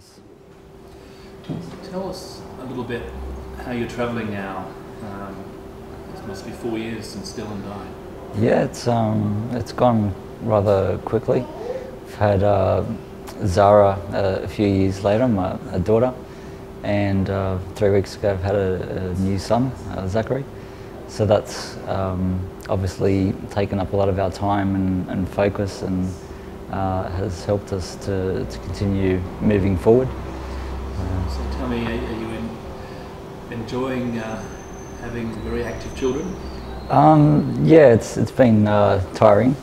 us. Tell us a little bit how you're travelling now. It must be 4 years since Dylan died. Yeah, it's gone rather quickly. I've had Zara a few years later, a daughter, and 3 weeks ago I've had a new son, Zachary. So that's obviously taken up a lot of our time and focus, and has helped us to continue moving forward. So tell me, are you enjoying having very active children? Yeah, it's been tiring.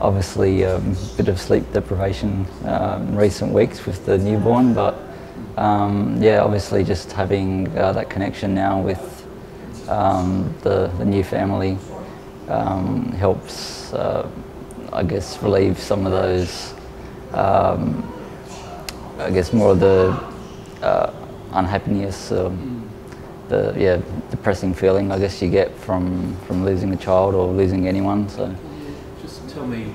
Obviously a bit of sleep deprivation in recent weeks with the newborn, but yeah, obviously just having that connection now with the new family helps, I guess, relieve some of those, I guess, more of the unhappiness, the depressing feeling I guess you get from losing a child or losing anyone. So just tell me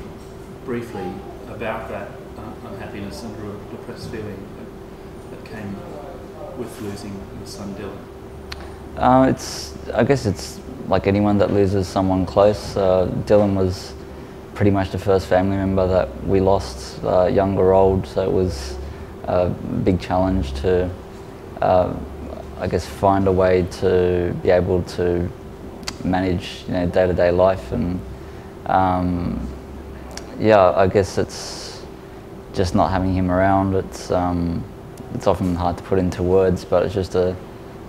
briefly about that unhappiness and depressed feeling that came with losing your son Dylan. I guess it's like anyone that loses someone close. Dylan was pretty much the first family member that we lost, young or old, so it was a big challenge to I guess find a way to be able to manage, day-to-day life, and yeah, I guess it's just not having him around. It's often hard to put into words, but it's just a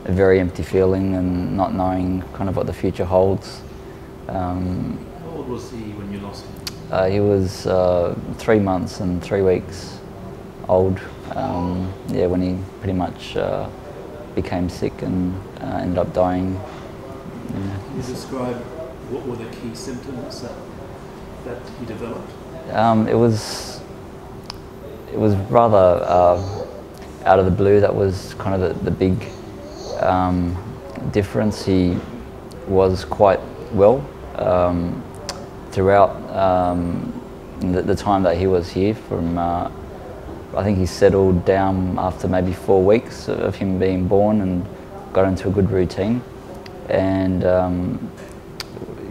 very empty feeling and not knowing kind of what the future holds. How old was he when you lost him? He was 3 months and 3 weeks old. Yeah, when he pretty much became sick and ended up dying. Yeah. Can you describe what were the key symptoms that he developed? It was rather out of the blue. That was kind of the big difference. He was quite well throughout the time that he was here. I think he settled down after maybe 4 weeks of him being born and got into a good routine. And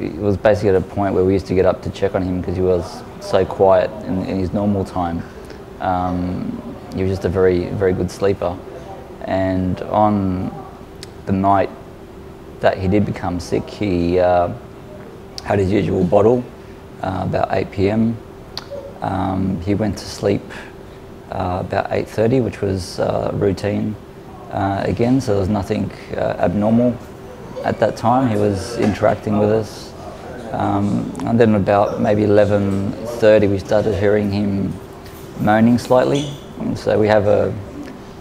it was basically at a point where we used to get up to check on him because he was so quiet in his normal time. He was just a very, very good sleeper. And on the night that he did become sick, he had his usual bottle about 8 p.m. He went to sleep about 8:30, which was routine again, so there was nothing abnormal at that time. He was interacting with us, and then about maybe 11:30 we started hearing him moaning slightly. And so we have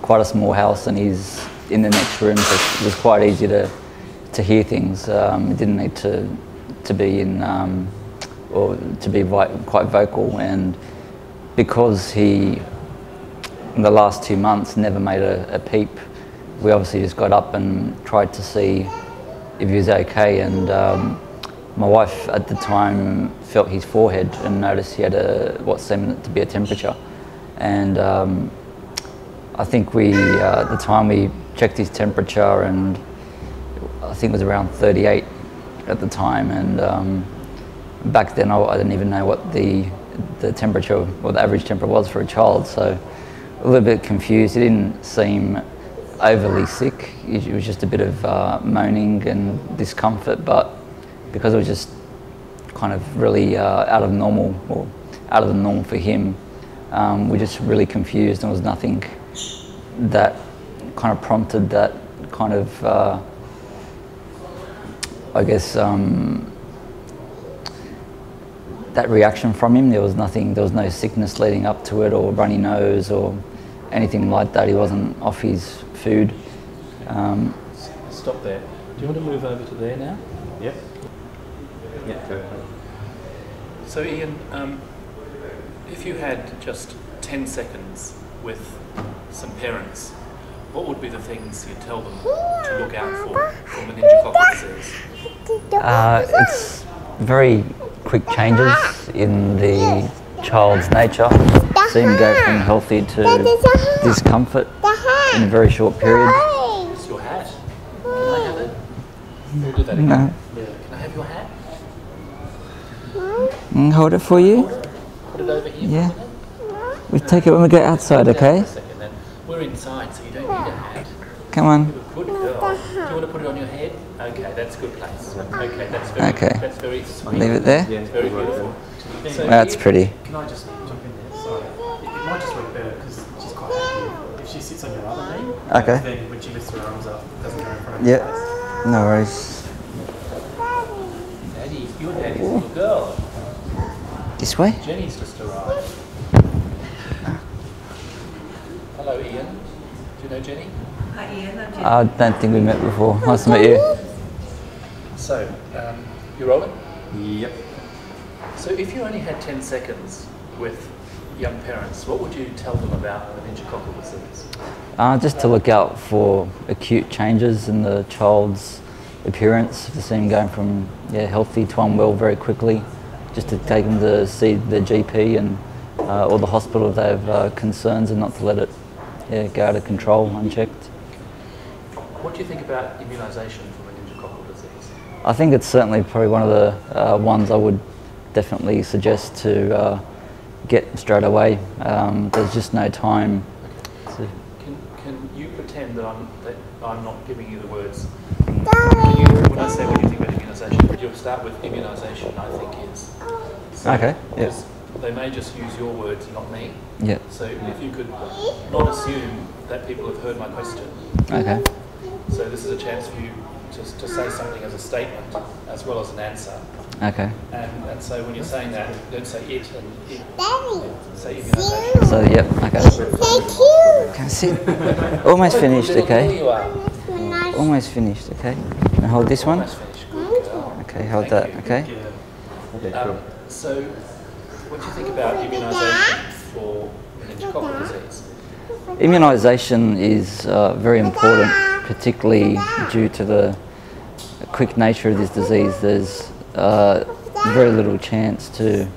quite a small house, and he's in the next room, so it was quite easy to hear things. It didn't need to be in or to be quite vocal, and because he in the last 2 months never made a peep, we obviously just got up and tried to see if he was okay. And my wife at the time felt his forehead and noticed he had what seemed to be a temperature. And I think at the time we checked his temperature, and I think it was around 38 at the time. And back then I didn't even know what the temperature or the average temperature was for a child. So a little bit confused. He didn't seem overly sick. It was just a bit of moaning and discomfort, but because it was just kind of really out of the normal for him, we're just really confused. There was nothing that kind of prompted that kind of, I guess, that reaction from him. There was no sickness leading up to it, or runny nose or anything like that. He wasn't off his food. Stop there. Do you want to move over to there now? Yep. Yeah, go ahead. So Ian, if you had just 10 seconds with some parents, what would be the things you'd tell them to look out for meningococcal disease? It's very quick changes in the child's nature. see him go from healthy to discomfort in a very short period. It's your hat. Can I have it? We'll do that again. No. Yeah. Can I have your hat? Hold it for you. Put it over here. Yeah. We take it when we go outside, okay? We're inside, so you don't need a hat. Come on. Good girl. Do you want to put it on your head? Okay, that's a good place. Okay, that's very sweet. Leave it there. It's very beautiful. So That's pretty. Can I just jump in there? Sorry. It might just work better because she's quite happy. If she sits on your other knee, Okay. then when she lifts her arms up, it doesn't go in front of Yeah. her face. No worries. Daddy, your daddy's little girl. This way? Jenny's just arrived. Hello, Ian. Do you know Jenny? Hi Ian, I'm Jenny. I don't think we met before. Nice to meet you. So, you're rolling? Yep. So if you only had 10 seconds with young parents, what would you tell them about meningococcal disease? Just to look out for acute changes in the child's appearance, to see him going from healthy to unwell very quickly, just to take them to see the GP and or the hospital if they have concerns, and not to let it go out of control unchecked. What do you think about immunisation for meningococcal disease? I think it's certainly probably one of the ones I would definitely suggest to get straight away. There's just no time to... Can you pretend that I'm not giving you the words? When I say what do you think about immunisation, you'll start with immunisation, I think is. So, Okay, yeah. They may just use your words, not me. Yeah. So if you could not assume that people have heard my question. Okay. So this is a chance for you to say something as a statement as well as an answer. Okay. And so when you're saying that, don't say it and it. Say immunisation. So, yep, okay. Can I sit? Almost finished, Little girl okay? you are. Almost finished, okay? Now hold this one. Almost finished. Good girl. Okay, hold Thank that, you. okay? So, what do you think about immunisation for meningococcal disease? Immunisation is very important, particularly due to the quick nature of this disease. There's very little chance to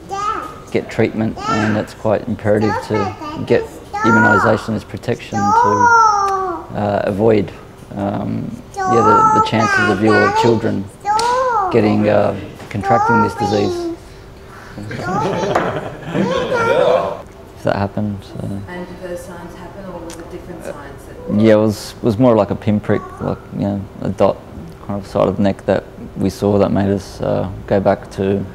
get treatment, and it's quite imperative to get immunisation as protection to avoid the chances of your children getting contracting this disease. If that happened. And did those signs happen, or was it different signs? Yeah, it was more like a pinprick, like a dot kind of side of the neck that we saw that made us go back to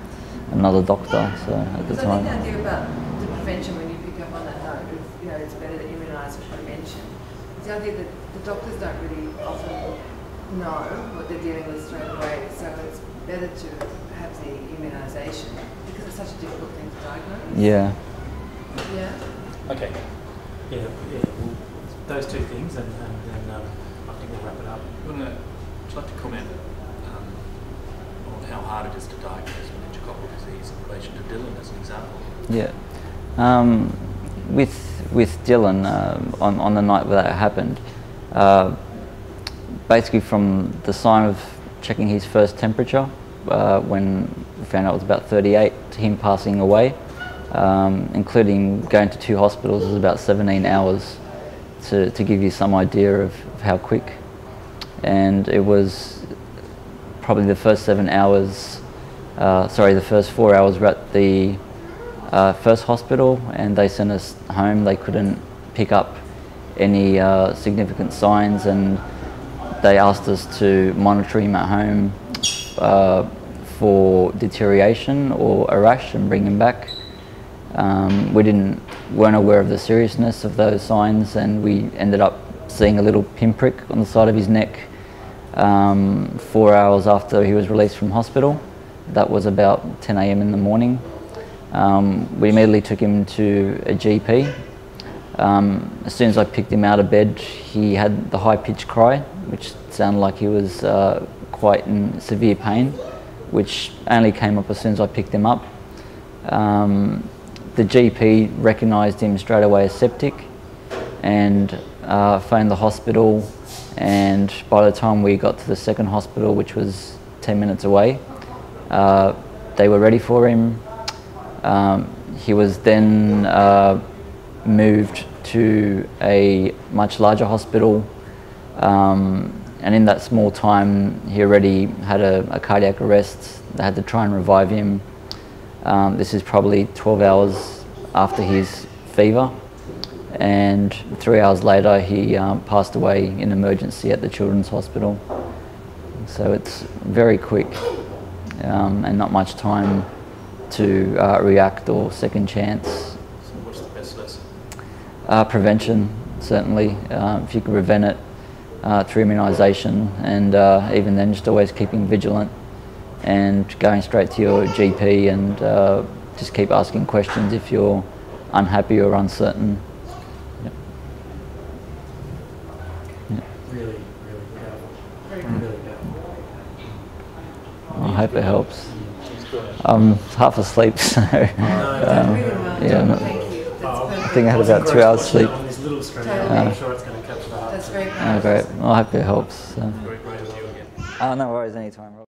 another doctor. So at the So time. I think the idea about the prevention, when you pick up on that note, of, it's better to immunise for prevention. It's the idea that the doctors don't really often know what they're dealing with straight away, so it's better to have the immunisation because it's such a difficult thing to diagnose. Yeah. Yeah. Okay. Yeah, well, those two things, and then I think we'll wrap it up. Would you like to comment on how hard it is to diagnose meningococcal disease in relation to Dylan as an example? Yeah. With Dylan, on the night where that happened, basically from the sign of checking his first temperature, when we found out it was about 38, to him passing away, including going to 2 hospitals, was about 17 hours, to give you some idea of how quick. And it was probably the first 7 hours, the first 4 hours were at the first hospital, and they sent us home. They couldn't pick up any significant signs, and they asked us to monitor him at home for deterioration or a rash and bring him back. We weren't aware of the seriousness of those signs, and we ended up seeing a little pinprick on the side of his neck 4 hours after he was released from hospital. That was about 10 a.m. in the morning. We immediately took him to a GP. As soon as I picked him out of bed, he had the high-pitched cry, which sounded like he was quite in severe pain, which only came up as soon as I picked him up. The GP recognised him straight away as septic and phoned the hospital, and by the time we got to the second hospital, which was 10 minutes away, they were ready for him. He was then moved to a much larger hospital, and in that small time he already had a cardiac arrest. They had to try and revive him. This is probably 12 hours after his fever, and 3 hours later he passed away in emergency at the Children's Hospital. So it's very quick, and not much time to react or second chance. So what's the best lesson? Prevention, certainly. If you can prevent it through immunisation, and even then just always keeping vigilant and going straight to your GP, and just keep asking questions if you're unhappy or uncertain. Yep. Yep. Really, really powerful. Very Really good. powerful. I hope it helps. I'm half asleep, so You've done really well. yeah, I'm not- Thank you. That's perfect. I think I had about 2 hours sleep. On this little screen, Totally. I'm sure it's going to catch the heart. That's very Oh, powerful. great. Well, I hope it helps. Very great of you again. No worries, anytime, Rob.